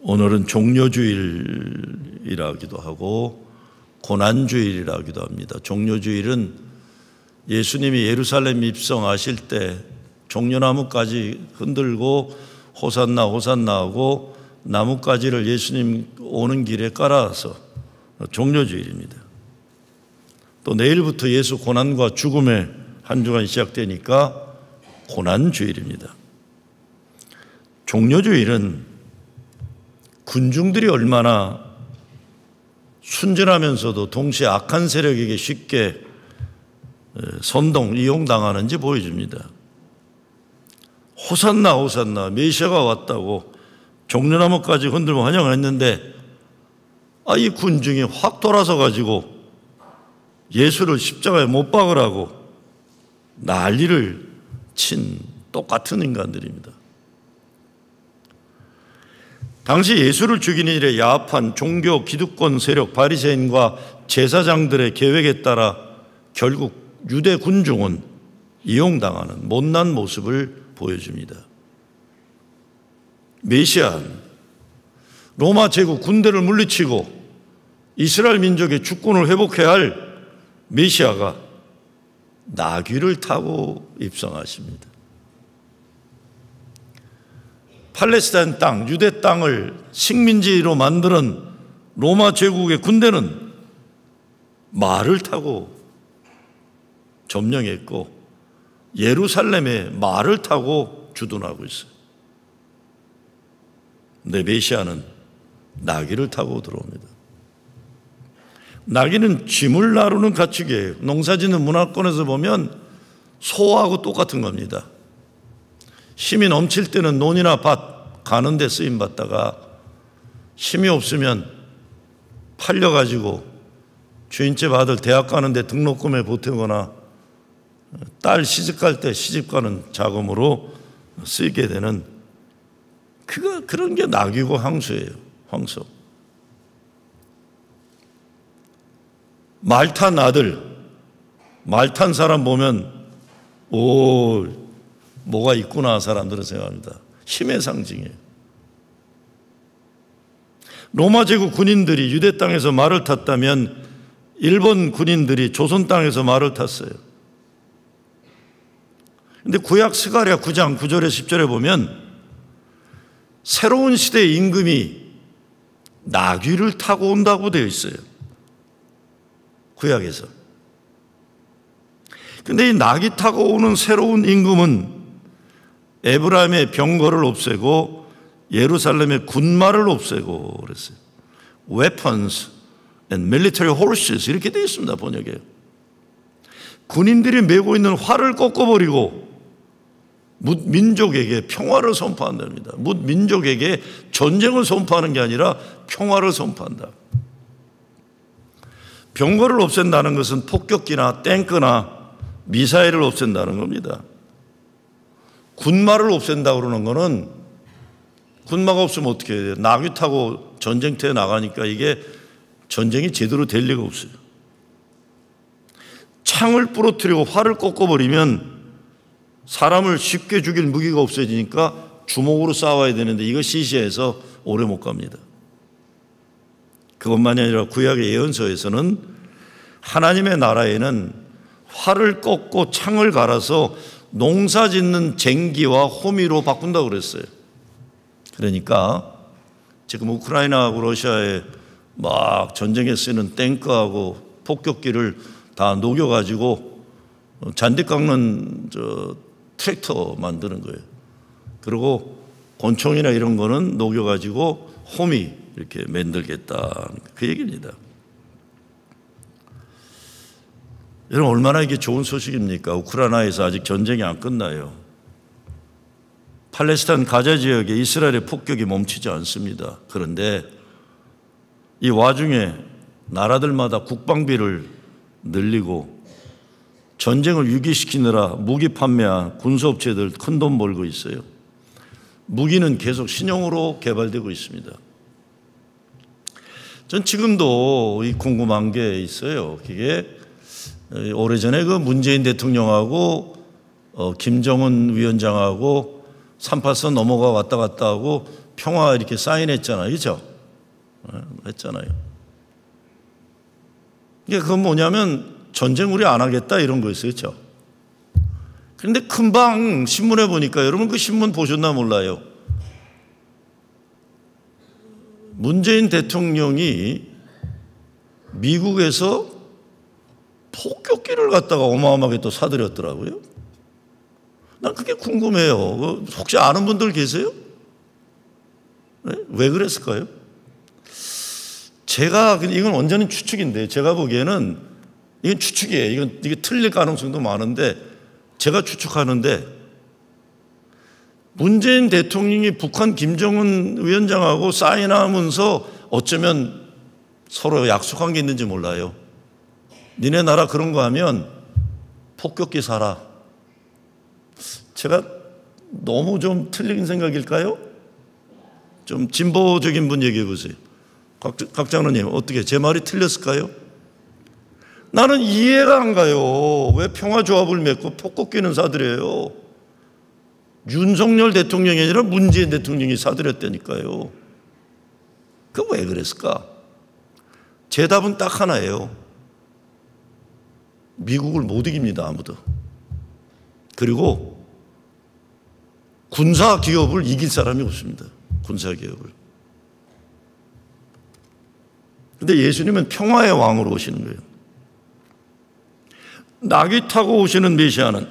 오늘은 종려주일이라기도 하고 고난주일이라기도 합니다. 종려주일은 예수님이 예루살렘 입성하실 때 종려나무까지 흔들고 호산나 호산나 하고 나뭇가지를 예수님 오는 길에 깔아서 종려주일입니다. 또 내일부터 예수 고난과 죽음의 한 주간이 시작되니까 고난주일입니다. 종려주일은 군중들이 얼마나 순진하면서도 동시에 악한 세력에게 쉽게 이용당하는지 보여줍니다. 호산나 호산나 메시아가 왔다고 종려나무까지 흔들고 환영했는데 이 군중이 확 돌아서 가지고 예수를 십자가에 못 박으라고 난리를 친 똑같은 인간들입니다. 당시 예수를 죽이는 일에 야합한 종교 기득권 세력 바리새인과 제사장들의 계획에 따라 결국 유대 군중은 이용당하는 못난 모습을 보여줍니다. 메시아는 로마 제국 군대를 물리치고 이스라엘 민족의 주권을 회복해야 할 메시아가 나귀를 타고 입성하십니다. 팔레스타인 땅, 유대 땅을 식민지로 만드는 로마 제국의 군대는 말을 타고 점령했고 예루살렘에 말을 타고 주둔하고 있어요. 근데 메시아는 나귀를 타고 들어옵니다. 나귀는 짐을 나르는 가축이에요. 농사짓는 문화권에서 보면 소하고 똑같은 겁니다. 힘이 넘칠 때는 논이나 밭 가는 데 쓰임받다가 힘이 없으면 팔려가지고 주인집 아들 대학 가는데 등록금에 보태거나 딸 시집갈 때 시집가는 자금으로 쓰이게 되는 그런 게 나귀고 황소예요. 황소. 말 탄 아들, 말 탄 사람 보면 뭐가 있구나 사람들은 생각합니다. 힘의 상징이에요. 로마 제국 군인들이 유대 땅에서 말을 탔다면 일본 군인들이 조선 땅에서 말을 탔어요. 그런데 구약 스가랴 9장 9절에 10절에 보면 새로운 시대의 임금이 나귀를 타고 온다고 되어 있어요. 구약에서. 그런데 이 나귀 타고 오는 새로운 임금은 에브라임의 병거를 없애고 예루살렘의 군마를 없애고 그랬어요. Weapons and military horses 이렇게 되어 있습니다. 번역에. 군인들이 메고 있는 활을 꺾어버리고 뭇 민족에게 평화를 선포한답니다. 뭇 민족에게 전쟁을 선포하는 게 아니라 평화를 선포한다. 병거를 없앤다는 것은 폭격기나 탱크나 미사일을 없앤다는 겁니다. 군마를 없앤다고 그러는 거는 군마가 없으면 어떻게 해야 돼요? 나귀 타고 전쟁터에 나가니까 이게 전쟁이 제대로 될 리가 없어요. 창을 부러뜨리고 활을 꺾어버리면 사람을 쉽게 죽일 무기가 없어지니까 주먹으로 싸워야 되는데 이거 시시해서 오래 못 갑니다. 그것만이 아니라 구약의 예언서에서는 하나님의 나라에는 활을 꺾고 창을 갈아서 농사 짓는 쟁기와 호미로 바꾼다고 그랬어요. 그러니까 지금 우크라이나하고 러시아에 막 전쟁에 쓰는 탱크하고 폭격기를 다 녹여가지고 잔디 깎는 트랙터 만드는 거예요. 그리고 권총이나 이런 거는 녹여가지고 호미 이렇게 만들겠다. 그 얘기입니다. 여러분 얼마나 이게 좋은 소식입니까? 우크라이나에서 아직 전쟁이 안 끝나요. 팔레스타인 가자 지역에 이스라엘의 폭격이 멈추지 않습니다. 그런데 이 와중에 나라들마다 국방비를 늘리고 전쟁을 유기시키느라 무기 판매한 군수업체들 큰 돈 벌고 있어요. 무기는 계속 신형으로 개발되고 있습니다. 전 지금도 궁금한 게 있어요. 그게 오래전에 그 문재인 대통령하고 김정은 위원장하고 38선 넘어가 왔다 갔다 하고 평화 이렇게 사인했잖아요. 그죠? 했잖아요. 이게 그건 뭐냐면 전쟁 우리 안 하겠다 이런 거였어요. 그죠? 그런데 금방 신문에 보니까 여러분 그 신문 보셨나 몰라요. 문재인 대통령이 미국에서 폭격기를 갖다가 어마어마하게 또 사들였더라고요. 난 그게 궁금해요. 혹시 아는 분들 계세요? 네? 왜 그랬을까요? 이건 완전히 추측인데 제가 보기에는 이건 추측이에요. 이게 틀릴 가능성도 많은데 제가 추측하는데 문재인 대통령이 북한 김정은 위원장하고 사인하면서 어쩌면 서로 약속한 게 있는지 몰라요. 니네 나라 그런 거 하면 폭격기 사라. 제가 너무 좀 틀린 생각일까요? 좀 진보적인 분 얘기해 보세요. 각 장로님 어떻게 제 말이 틀렸을까요? 나는 이해가 안 가요. 왜 평화조합을 맺고 폭격기는 사들여요? 윤석열 대통령이 아니라 문재인 대통령이 사들였다니까요. 그 왜 그랬을까? 제 답은 딱 하나예요. 미국을 못 이깁니다, 아무도. 그리고 군사 기업을 이길 사람이 없습니다. 군사 기업을. 근데 예수님은 평화의 왕으로 오시는 거예요. 나귀 타고 오시는 메시아는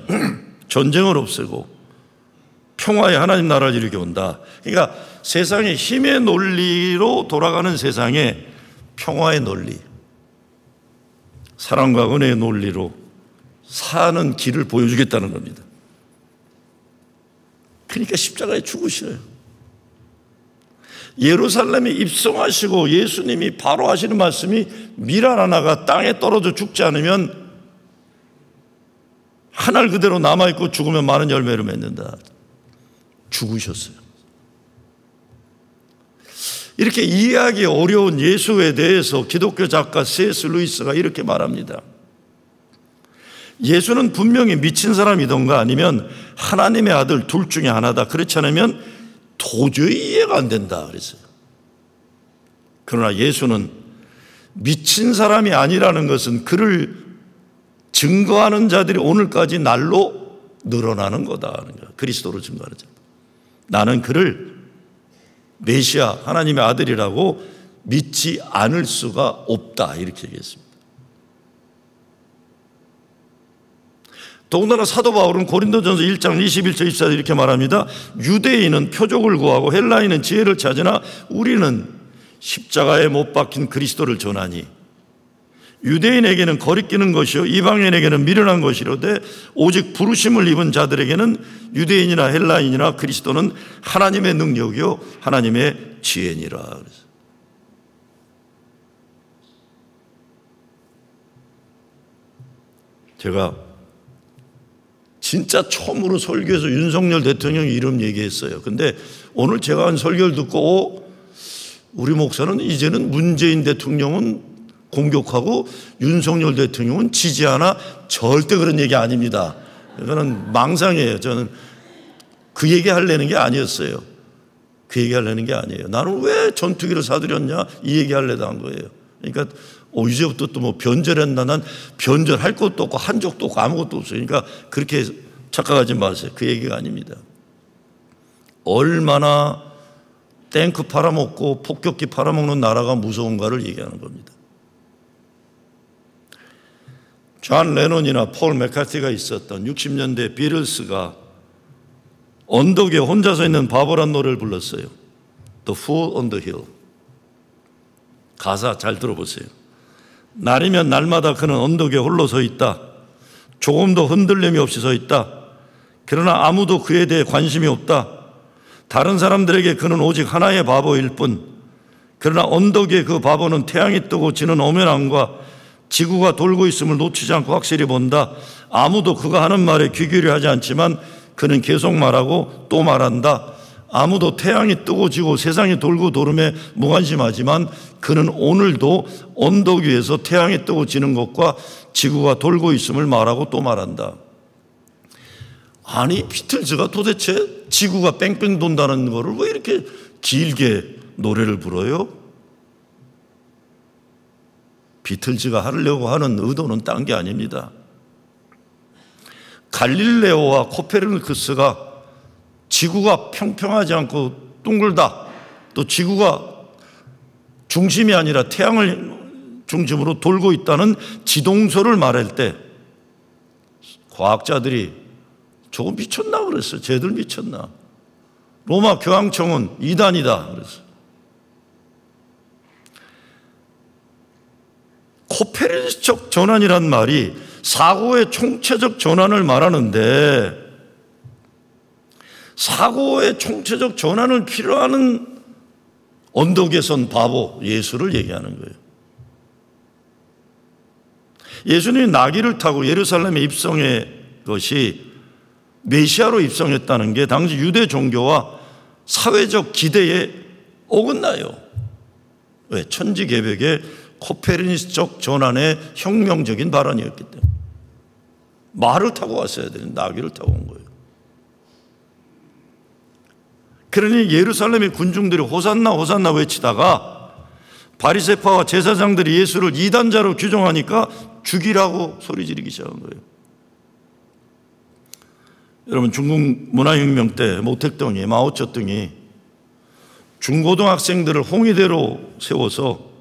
전쟁을 없애고 평화의 하나님 나라를 이루게 온다. 그러니까 세상의 힘의 논리로 돌아가는 세상에 평화의 논리, 사랑과 은혜의 논리로 사는 길을 보여주겠다는 겁니다. 그러니까 십자가에 죽으시래요. 예루살렘에 입성하시고 예수님이 바로 하시는 말씀이 밀 하나가 땅에 떨어져 죽지 않으면 한 알 그대로 남아있고 죽으면 많은 열매를 맺는다. 죽으셨어요. 이렇게 이해하기 어려운 예수에 대해서 기독교 작가 C.S. 루이스가 이렇게 말합니다. 예수는 분명히 미친 사람이던가 아니면 하나님의 아들 둘 중에 하나다. 그렇지 않으면 도저히 이해가 안 된다 그랬어요. 그러나 예수는 미친 사람이 아니라는 것은 그를 증거하는 자들이 오늘까지 날로 늘어나는 거다. 그리스도로 증거하는 자. 나는 그를 메시아 하나님의 아들이라고 믿지 않을 수가 없다. 이렇게 얘기했습니다. 더군다나 사도 바울은 고린도전서 1장 21절 24절 이렇게 말합니다. 유대인은 표적을 구하고 헬라인은 지혜를 찾으나 우리는 십자가에 못 박힌 그리스도를 전하니 유대인에게는 거리끼는 것이요 이방인에게는 미련한 것이로되 오직 부르심을 입은 자들에게는 유대인이나 헬라인이나 그리스도는 하나님의 능력이요 하나님의 지혜니라. 제가 진짜 처음으로 설교에서 윤석열 대통령 이름 얘기했어요. 근데 오늘 제가 한 설교를 듣고 우리 목사는 이제는 문재인 대통령은 공격하고 윤석열 대통령은 지지하나 절대 그런 얘기 아닙니다. 이거는 망상이에요. 저는 그 얘기 하려는 게 아니었어요. 그 얘기 하려는 게 아니에요. 나는 왜 전투기를 사들였냐 이 얘기 하려다 한 거예요. 그러니까 이제부터 또 뭐 변절했나. 난 변절할 것도 없고 한 적도 없고 아무것도 없어요. 그러니까 그렇게 착각하지 마세요. 그 얘기가 아닙니다. 얼마나 탱크 팔아먹고 폭격기 팔아먹는 나라가 무서운가를 얘기하는 겁니다. 존 레논이나 폴 맥카티가 있었던 60년대 비틀스가 언덕에 혼자 서 있는 바보란 노래를 불렀어요. The Fool on the Hill. 가사 잘 들어보세요. 날이면 날마다 그는 언덕에 홀로 서 있다. 조금도 흔들림이 없이 서 있다. 그러나 아무도 그에 대해 관심이 없다. 다른 사람들에게 그는 오직 하나의 바보일 뿐. 그러나 언덕 위에 그 바보는 태양이 뜨고 지는 오면함과 지구가 돌고 있음을 놓치지 않고 확실히 본다. 아무도 그가 하는 말에 귀 기울여 하지 않지만 그는 계속 말하고 또 말한다. 아무도 태양이 뜨고 지고 세상이 돌고 도름에 무관심하지만 그는 오늘도 언덕 위에서 태양이 뜨고 지는 것과 지구가 돌고 있음을 말하고 또 말한다. 아니, 비틀즈가 도대체 지구가 뺑뺑 돈다는 거를 왜 이렇게 길게 노래를 불어요? 비틀즈가 하려고 하는 의도는 딴 게 아닙니다. 갈릴레오와 코페르니쿠스가 지구가 평평하지 않고 둥글다, 또 지구가 중심이 아니라 태양을 중심으로 돌고 있다는 지동설을 말할 때 과학자들이 저거 미쳤나 그랬어요. 쟤들 미쳤나. 로마 교황청은 이단이다 그랬어요. 코페르니쿠스적 전환이란 말이 사고의 총체적 전환을 말하는데, 사고의 총체적 전환을 필요하는 언덕에 선 바보 예수를 얘기하는 거예요. 예수님이 나귀를 타고 예루살렘에 입성한 것이 메시아로 입성했다는 게 당시 유대 종교와 사회적 기대에 어긋나요. 왜? 천지개벽의 코페르니쿠스적 전환의 혁명적인 발언이었기 때문에. 말을 타고 왔어야 되는데 나귀를 타고 온 거예요. 그러니 예루살렘의 군중들이 호산나 호산나 외치다가 바리새파와 제사장들이 예수를 이단자로 규정하니까 죽이라고 소리 지르기 시작한 거예요. 여러분, 중국 문화혁명 때 모택동이, 마오쩌둥이 중고등학생들을 홍위대로 세워서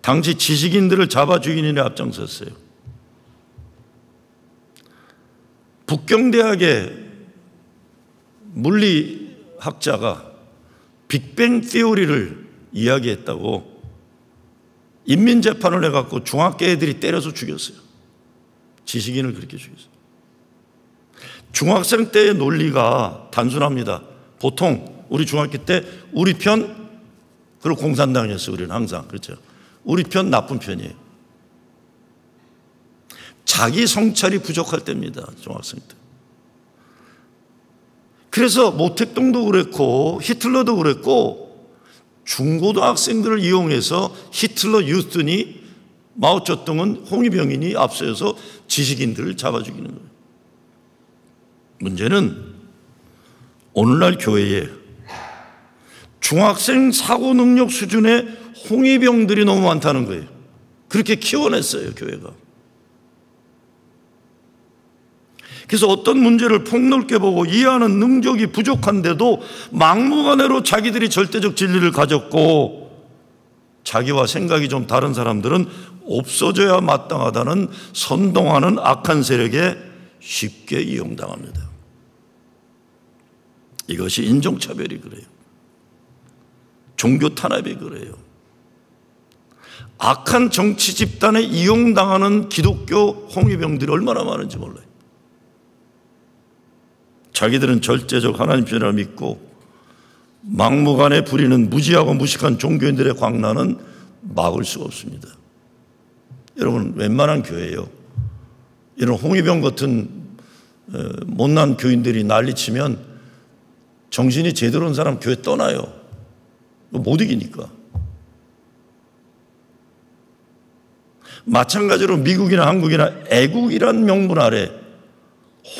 당시 지식인들을 잡아 죽이는 일에 앞장섰어요. 북경대학의 물리학자가 빅뱅 티오리를 이야기했다고 인민재판을 해갖고 중학교 애들이 때려서 죽였어요. 지식인을 그렇게 죽였어요. 중학생 때의 논리가 단순합니다. 보통 우리 중학교 때 우리 편, 그리고 공산당이었어요. 우리는 항상. 그렇죠. 우리 편, 나쁜 편이에요. 자기 성찰이 부족할 때입니다. 중학생 때. 그래서 모택동도 그랬고 히틀러도 그랬고 중고등학생들을 이용해서 히틀러 유스틴이, 마오쩌둥은 홍위병인이 앞서서 지식인들을 잡아 죽이는 거예요. 문제는 오늘날 교회에 중학생 사고 능력 수준의 홍위병들이 너무 많다는 거예요. 그렇게 키워냈어요, 교회가. 그래서 어떤 문제를 폭넓게 보고 이해하는 능력이 부족한데도 막무가내로 자기들이 절대적 진리를 가졌고, 자기와 생각이 좀 다른 사람들은 없어져야 마땅하다는 선동하는 악한 세력에 쉽게 이용당합니다. 이것이 인종차별이 그래요. 종교 탄압이 그래요. 악한 정치 집단에 이용당하는 기독교 홍위병들이 얼마나 많은지 몰라요. 자기들은 절대적 하나님 편을 믿고 막무가내 부리는 무지하고 무식한 종교인들의 광란은 막을 수가 없습니다. 여러분, 웬만한 교회예요, 이런 홍위병 같은 못난 교인들이 난리치면 정신이 제대로 온 사람 교회 떠나요. 못 이기니까. 마찬가지로 미국이나 한국이나 애국이란 명분 아래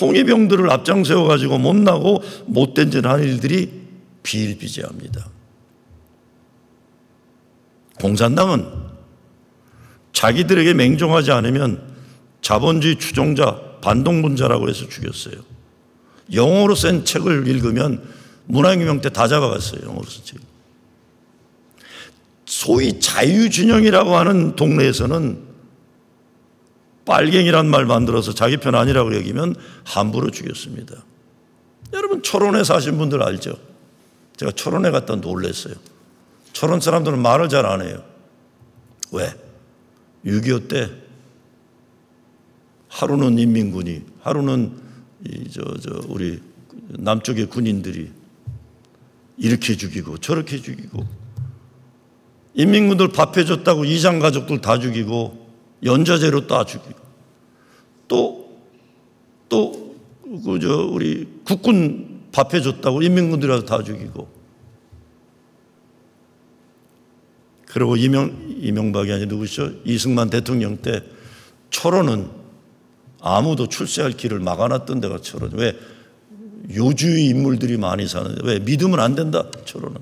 홍위병들을 앞장 세워가지고 못나고 못된 짓 하는 일들이 비일비재합니다. 공산당은 자기들에게 맹종하지 않으면 자본주의 추종자, 반동분자라고 해서 죽였어요. 영어로 쓴 책을 읽으면 문화혁명 때 다 잡아갔어요. 영어로 쓴 책. 소위 자유진영이라고 하는 동네에서는 빨갱이란 말 만들어서 자기 편 아니라고 여기면 함부로 죽였습니다. 여러분, 철원에 사신 분들 알죠? 제가 철원에 갔다 놀랐어요. 철원 사람들은 말을 잘 안 해요. 왜? 6.25 때 하루는 인민군이, 하루는 우리 남쪽의 군인들이 이렇게 죽이고 저렇게 죽이고, 인민군들 밥 해줬다고 이장 가족들 다 죽이고 연좌제로 다 죽이고, 또 우리 국군 밥 해줬다고 인민군들이라도 다 죽이고, 그리고 이명박이 아니 누구시죠? 이승만 대통령 때 철원은 아무도 출세할 길을 막아놨던 데가 철원. 왜? 요주의 인물들이 많이 사는데 왜? 믿으면 안 된다. 저로는.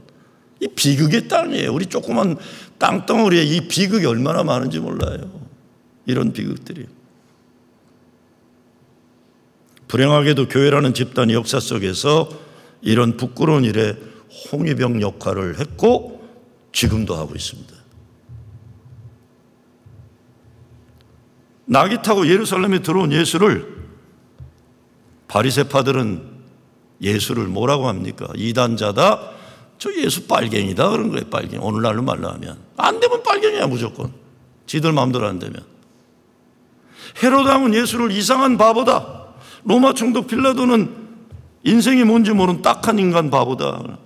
이 비극의 땅이에요. 우리 조그만 땅덩어리에 이 비극이 얼마나 많은지 몰라요. 이런 비극들이. 불행하게도 교회라는 집단이 역사 속에서 이런 부끄러운 일에 홍위병 역할을 했고 지금도 하고 있습니다. 낙이 타고 예루살렘에 들어온 예수를 바리새파들은 예수를 뭐라고 합니까? 이단자다. 저 예수 빨갱이다 그런 거예요. 빨갱이. 오늘날로 말로 하면 안 되면 빨갱이야 무조건. 지들 마음대로 안 되면. 헤로드 왕은 예수를 이상한 바보다. 로마 총독 빌라도는 인생이 뭔지 모르는 딱한 인간 바보다.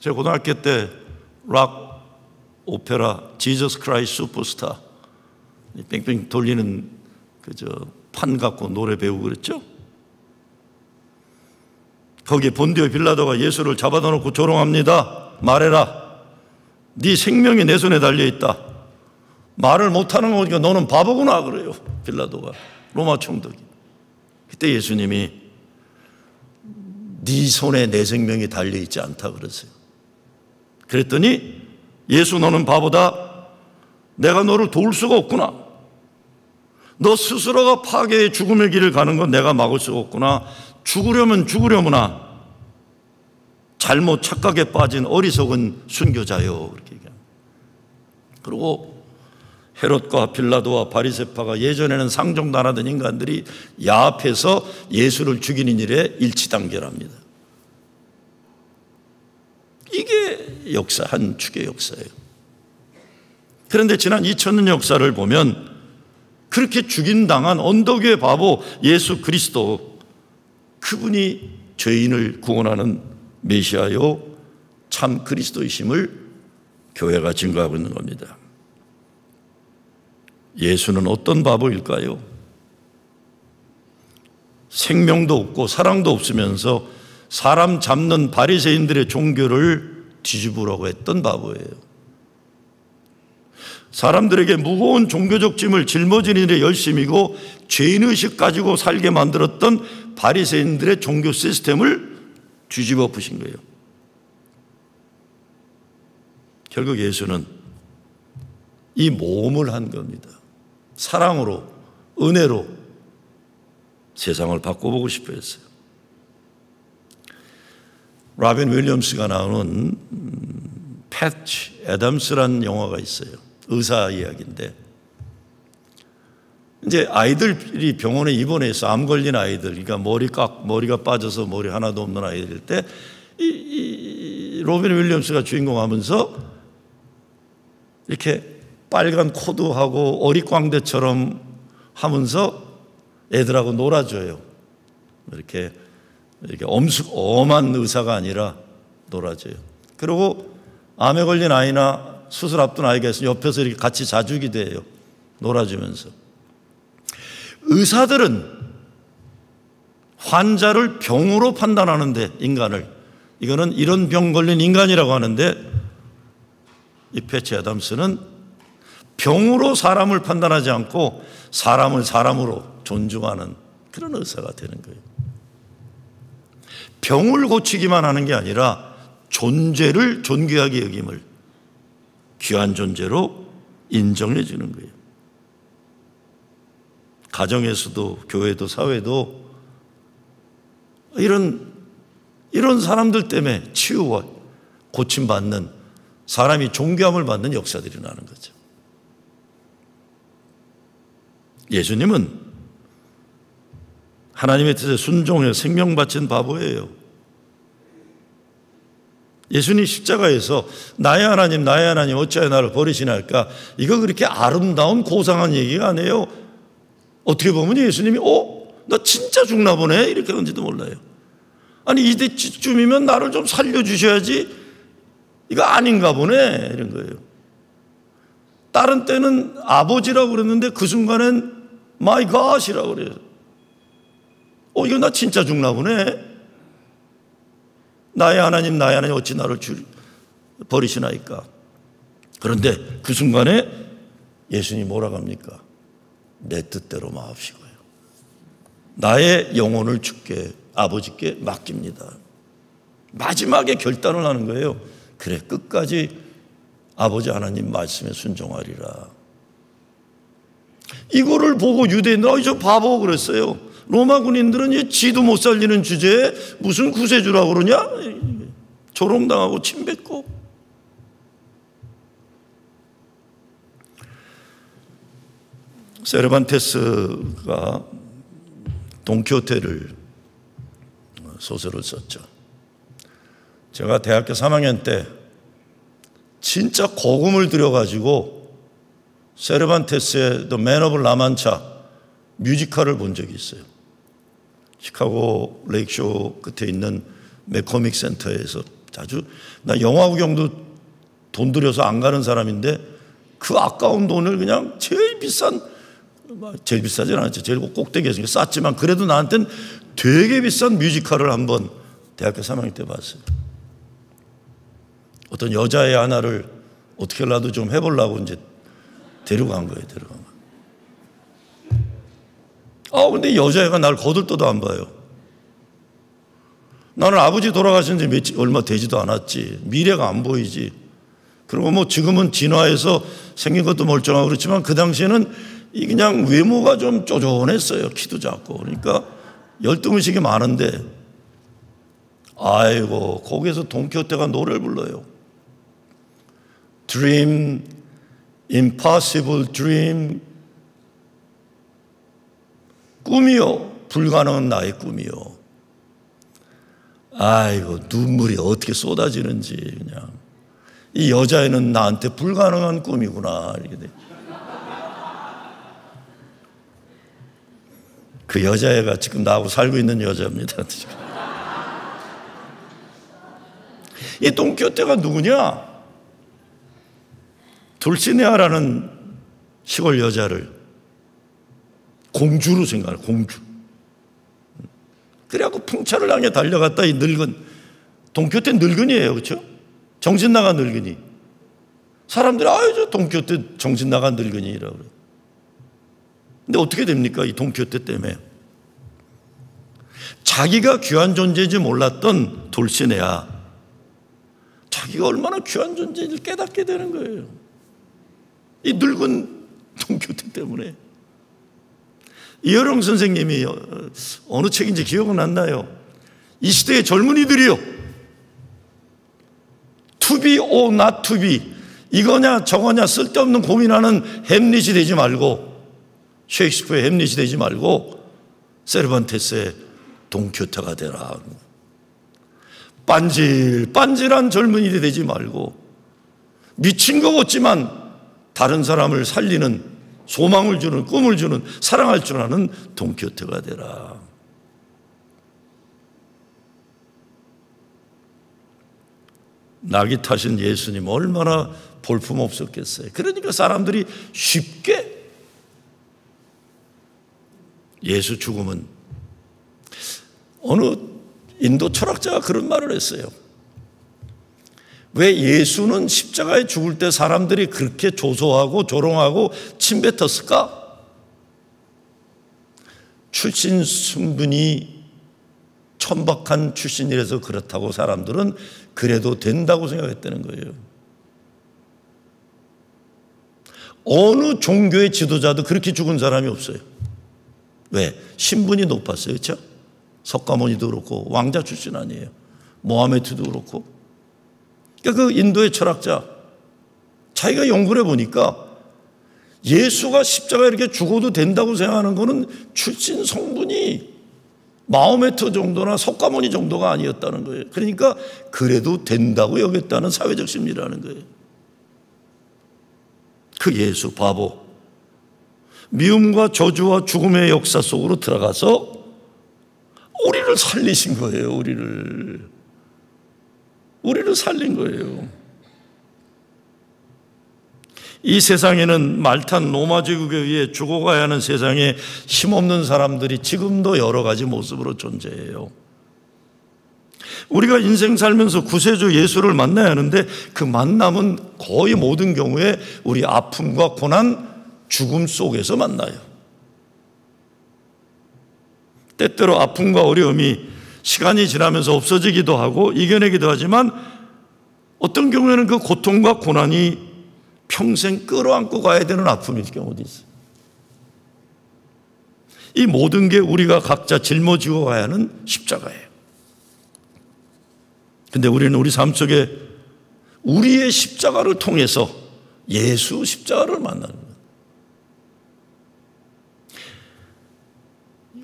제가 고등학교 때 락 오페라 지저스 크라이스트 슈퍼스타 뺑뺑 돌리는 판 갖고 노래 배우고 그랬죠. 거기에 본디오 빌라도가 예수를 잡아다 놓고 조롱합니다. 말해라. 네 생명이 내 손에 달려있다. 말을 못하는 거니까 너는 바보구나 그래요. 빌라도가. 로마 총독이. 그때 예수님이 네 손에 내 생명이 달려있지 않다 그러세요. 그랬더니 예수 너는 바보다. 내가 너를 도울 수가 없구나. 너 스스로가 파괴의 죽음의 길을 가는 건 내가 막을 수가 없구나. 죽으려면 죽으려무나. 잘못 착각에 빠진 어리석은 순교자요. 그렇게 얘기합니다. 그리고 헤롯과 빌라도와 바리새파가 예전에는 상종도 안 하던 인간들이 야합해서 예수를 죽이는 일에 일치단결합니다. 이게 역사, 한 축의 역사예요. 그런데 지난 2000년 역사를 보면 그렇게 죽임당한 언덕 위의 바보 예수 그리스도, 그분이 죄인을 구원하는 메시아요 참 그리스도이심을 교회가 증거하고 있는 겁니다. 예수는 어떤 바보일까요? 생명도 없고 사랑도 없으면서 사람 잡는 바리새인들의 종교를 뒤집으려고 했던 바보예요. 사람들에게 무거운 종교적 짐을 짊어지는 일에 열심이고 죄인의식 가지고 살게 만들었던 바리새인들의 종교 시스템을 뒤집어 엎으신 거예요. 결국 예수는 이 모험을 한 겁니다. 사랑으로, 은혜로 세상을 바꿔보고 싶어 했어요. 라빈 윌리엄스가 나오는 패치 애덤스라는 영화가 있어요. 의사 이야기인데, 이제 아이들이 병원에 입원해서 암 걸린 아이들, 그러니까 머리가 빠져서 머리 하나도 없는 아이들일 때, 로빈 윌리엄스가 주인공 하면서 이렇게 빨간 코드하고 어릿광대처럼 하면서 애들하고 놀아줘요. 이렇게 엄한 의사가 아니라 놀아줘요. 그리고 암에 걸린 아이나 수술 앞둔 아이가 있으면 옆에서 이렇게 같이 자주기도 해요. 놀아주면서. 의사들은 환자를 병으로 판단하는데, 인간을, 이거는 이런 병 걸린 인간이라고 하는데, 이 패치 애덤스는 병으로 사람을 판단하지 않고 사람을 사람으로 존중하는 그런 의사가 되는 거예요. 병을 고치기만 하는 게 아니라 존재를 존귀하게 여김을 귀한 존재로 인정해 주는 거예요. 가정에서도 교회도 사회도 이런 사람들 때문에 치유와 고침받는, 사람이 존귀함을 받는 역사들이 나는 거죠. 예수님은 하나님의 뜻에 순종해 생명 바친 바보예요. 예수님 십자가에서 나의 하나님 어찌하여 나를 버리시나일까? 이거 그렇게 아름다운 고상한 얘기가 아니에요. 어떻게 보면 예수님이 나 진짜 죽나 보네 이렇게 하는지도 몰라요. 아니 이때쯤이면 나를 좀 살려주셔야지, 이거 아닌가 보네 이런 거예요. 다른 때는 아버지라고 그랬는데 그 순간엔 My God이라고 그래요. 이거 나 진짜 죽나 보네. 나의 하나님 어찌 나를 버리시나이까. 그런데 그 순간에 예수님이 뭐라고 합니까? 내 뜻대로 마옵시고요. 나의 영혼을 주께, 아버지께 맡깁니다. 마지막에 결단을 하는 거예요. 그래, 끝까지 아버지 하나님 말씀에 순종하리라. 이거를 보고 유대인들은 저 바보 그랬어요. 로마 군인들은 지도 못 살리는 주제에 무슨 구세주라고 그러냐? 조롱당하고 침뱉고. 세르반테스가 돈키호테를 소설을 썼죠. 제가 대학교 3학년 때 진짜 거금을 들여가지고 세르반테스의 The Man of La Mancha 뮤지컬을 본 적이 있어요. 시카고 레이크쇼 끝에 있는 맥코믹 센터에서 자주, 나 영화 구경도 돈 들여서 안 가는 사람인데 그 아까운 돈을 그냥 제일 비싸진 않았죠. 제일 꼭대기에서 쌌지만 그래도 나한테는 되게 비싼 뮤지컬을 한번 대학교 3학년 때 봤어요. 어떤 여자애 하나를 어떻게라도 좀 해보려고 이제 데리고 간 거예요. 근데 여자애가 날 거들떠도 안 봐요. 나는 아버지 돌아가신 지 얼마 되지도 않았지. 미래가 안 보이지. 그리고 뭐 지금은 진화해서 생긴 것도 멀쩡하고 그렇지만 그 당시에는 이 그냥 외모가 좀 쪼존했어요. 키도 작고. 그러니까 열등의식이 많은데, 아이고, 거기에서 돈키호테가 노래를 불러요. Dream, impossible dream. 꿈이요, 불가능한 나의 꿈이요. 아이고, 눈물이 어떻게 쏟아지는지. 그냥 이 여자애는 나한테 불가능한 꿈이구나, 이렇게 돼. 그 여자애가 지금 나하고 살고 있는 여자입니다. 이 돈키호테가 누구냐? 돌시네아라는 시골 여자를 공주로 생각해요. 공주. 그래갖고 풍차를 향해 달려갔다. 이 늙은, 돈키호테 늙은이에요. 그렇죠? 정신 나간 늙은이. 사람들이 저 돈키호테 정신 나간 늙은이라고 그래요. 근데 어떻게 됩니까? 이 돈키호테 때문에. 자기가 귀한 존재인지 몰랐던 돌시네아, 자기가 얼마나 귀한 존재인지 깨닫게 되는 거예요. 이 늙은 돈키호테 때문에. 이어령 선생님이 어느 책인지 기억은 안 나요. 이 시대의 젊은이들이요, to be or not to be, 이거냐 저거냐 쓸데없는 고민하는 햄릿이 되지 말고, 셰익스피어의 햄릿이 되지 말고 세르반테스의 돈키호테가 되라. 빤질빤질한 젊은이들이 되지 말고 미친 것 같지만 다른 사람을 살리는, 소망을 주는, 꿈을 주는, 사랑할 줄 아는 돈키호테가 되라. 낙이 타신 예수님 얼마나 볼품없었겠어요. 그러니까 사람들이 쉽게 예수 죽음은, 어느 인도 철학자가 그런 말을 했어요. 왜 예수는 십자가에 죽을 때 사람들이 그렇게 조소하고 조롱하고 침뱉었을까? 출신 순분이 천박한 출신이라서 그렇다고 사람들은 그래도 된다고 생각했다는 거예요. 어느 종교의 지도자도 그렇게 죽은 사람이 없어요. 왜? 신분이 높았어요. 그렇죠? 석가모니도 그렇고 왕자 출신 아니에요. 모하메트도 그렇고. 그러니까 그 인도의 철학자, 자기가 연구를 해보니까 예수가 십자가에 이렇게 죽어도 된다고 생각하는 거는 출신 성분이 마호메트 정도나 석가모니 정도가 아니었다는 거예요. 그러니까 그래도 된다고 여겼다는 사회적 심리라는 거예요. 그 예수 바보, 미움과 저주와 죽음의 역사 속으로 들어가서 우리를 살리신 거예요. 우리를 살린 거예요. 이 세상에는 말탄 로마 제국에 의해 죽어가야 하는 세상에 힘없는 사람들이 지금도 여러 가지 모습으로 존재해요. 우리가 인생 살면서 구세주 예수를 만나야 하는데 그 만남은 거의 모든 경우에 우리 아픔과 고난, 죽음 속에서 만나요. 때때로 아픔과 어려움이 시간이 지나면서 없어지기도 하고 이겨내기도 하지만 어떤 경우에는 그 고통과 고난이 평생 끌어안고 가야 되는 아픔일 경우도 있어요. 이 모든 게 우리가 각자 짊어지고 가야 하는 십자가예요. 근데 우리는 우리 삶 속에 우리의 십자가를 통해서 예수 십자가를 만나는 거예요.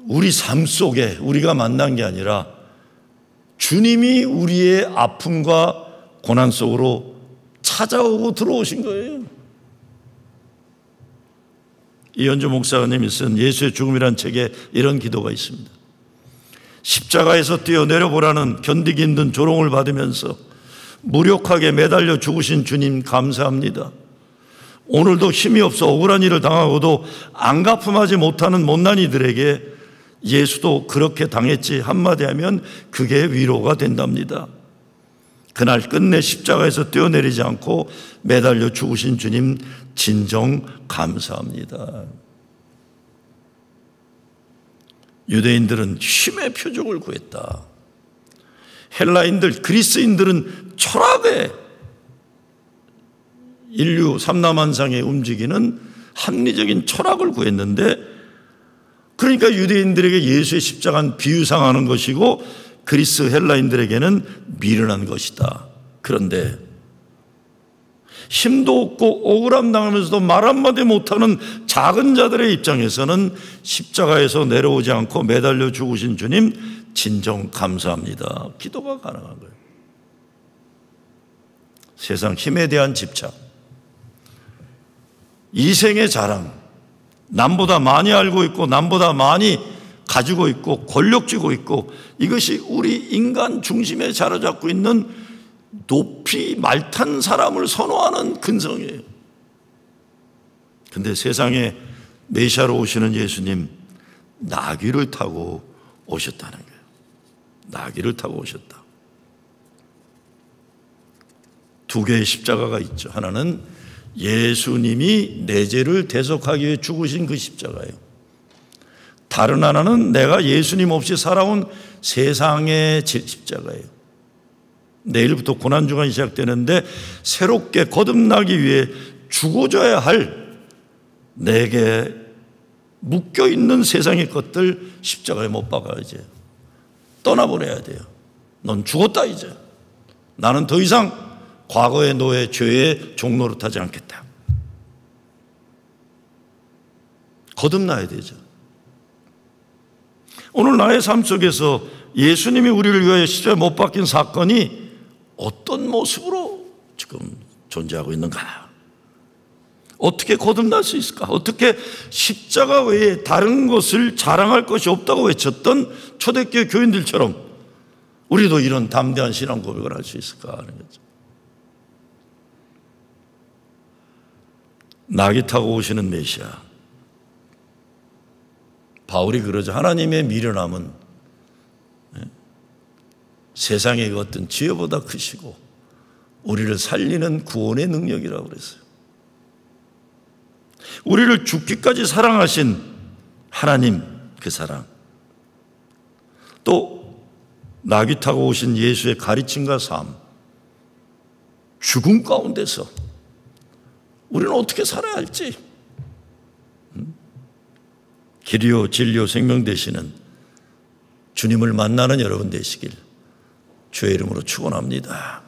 우리 삶 속에 우리가 만난 게 아니라 주님이 우리의 아픔과 고난 속으로 찾아오고 들어오신 거예요. 이현주 목사님이 쓴 예수의 죽음이란 책에 이런 기도가 있습니다. 십자가에서 뛰어내려 보라는 견디기 힘든 조롱을 받으면서 무력하게 매달려 죽으신 주님 감사합니다. 오늘도 힘이 없어 억울한 일을 당하고도 안갚음하지 못하는 못난이들에게 예수도 그렇게 당했지 한마디 하면 그게 위로가 된답니다. 그날 끝내 십자가에서 뛰어내리지 않고 매달려 죽으신 주님 진정 감사합니다. 유대인들은 힘의 표적을 구했다. 헬라인들, 그리스인들은 철학에 인류 삼라만상에 움직이는 합리적인 철학을 구했는데, 그러니까 유대인들에게 예수의 십자가는 비유상하는 것이고 그리스 헬라인들에게는 미련한 것이다. 그런데 힘도 없고 억울함 당하면서도 말 한마디 못하는 작은 자들의 입장에서는 십자가에서 내려오지 않고 매달려 죽으신 주님 진정 감사합니다. 기도가 가능한 거예요. 세상 힘에 대한 집착, 이생의 자랑, 남보다 많이 알고 있고 남보다 많이 가지고 있고 권력 쥐고 있고, 이것이 우리 인간 중심에 자리잡고 있는 높이 말탄 사람을 선호하는 근성이에요. 그런데 세상에 메시아로 오시는 예수님 나귀를 타고 오셨다는 거예요. 나귀를 타고 오셨다. 두 개의 십자가가 있죠. 하나는 예수님이 내 죄를 대속하기 위해 죽으신 그 십자가예요. 다른 하나는 내가 예수님 없이 살아온 세상의 십자가예요. 내일부터 고난주간이 시작되는데 새롭게 거듭나기 위해 죽어져야 할 내게 묶여있는 세상의 것들 십자가에 못 박아야 이제 떠나보내야 돼요. 넌 죽었다 이제. 나는 더 이상 과거의 노예, 죄의 종로로 타지 않겠다. 거듭나야 되죠. 오늘 나의 삶 속에서 예수님이 우리를 위하여 십자가에 못 박힌 사건이 어떤 모습으로 지금 존재하고 있는가? 어떻게 거듭날 수 있을까? 어떻게 십자가 외에 다른 것을 자랑할 것이 없다고 외쳤던 초대교회 교인들처럼 우리도 이런 담대한 신앙 고백을 할 수 있을까 하는 거죠. 나귀 타고 오시는 메시아. 바울이 그러죠. 하나님의 미련함은 세상의 어떤 지혜보다 크시고 우리를 살리는 구원의 능력이라고 그랬어요. 우리를 죽기까지 사랑하신 하나님, 그 사랑. 또 나귀 타고 오신 예수의 가르침과 삶. 죽음 가운데서 우리는 어떻게 살아야 할지. 길이요 진리요 생명 되시는 주님을 만나는 여러분 되시길 주의 이름으로 축원합니다.